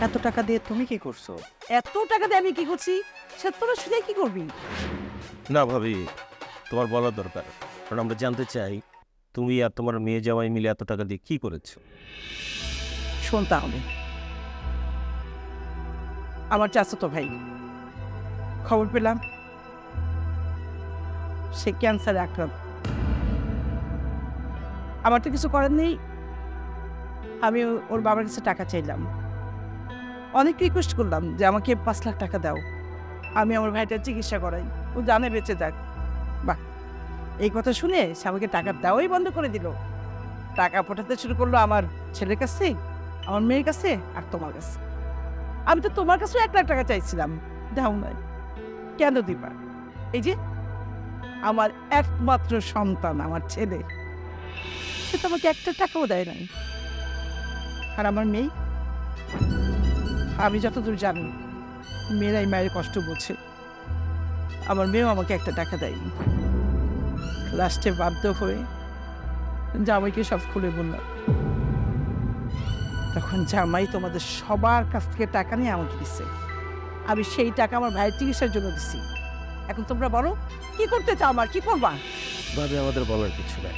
এত টাকা দিয়ে তুমি কি করছো? এত টাকা দিয়ে আমি কি করছি সে তোরা শুনে কি করবি? না ভাবি, তোমার বলার দরকার, কারণ আমরা জানতে চাই তুমি আর তোমার মেয়ে জামাই মিলে এত টাকা দিয়ে কি করেছো। শোন তাহলে, আমার চাচাতো ভাই খবর পেলাম সে ক্যান্সারে আক্রান্ত। আমার তো কিছু করার নেই, আমি ওর বাবার কাছে টাকা চাইলাম, অনেক রিকোয়েস্ট করলাম যে আমাকে 5 লাখ টাকা দাও, আমি আমার ভাইটার চিকিৎসা করাই, ও জানে বেঁচে যাক। বাহ, এই কথা শুনে সে আমাকে টাকা দেওয়াই বন্ধ করে দিল। টাকা পাঠাতে শুরু করলো আমার ছেলের কাছে, আমার মেয়ের কাছে আর তোমার কাছে। আমি তো তোমার কাছেও 1 লাখ টাকা চাইছিলাম, দাও নাই। কেন দিবা? এই যে আমার একমাত্র সন্তান আমার ছেলে, সে তো আমাকে 1 টাকাও দেয় নাই। আর আমার মেয়ে, আমি যতদূর জানি মেয়েরাই মায়ের কষ্ট বোঝে, আমার মেয়েও আমাকে 1 টাকা দেয়নি। লাস্টে বাধ্য হয়ে জামাইকে সব খুলে বললাম, তখন জামাই তোমাদের সবার কাছ থেকে টাকা নিয়ে আমাকে দিচ্ছে, আমি সেই টাকা আমার ভাইয়ের চিকিৎসার জন্য দিচ্ছি। এখন তোমরা বলো কি করতে চাও, আমার কি করবা? ভাবি, আমাদের বলার কিছু নাই।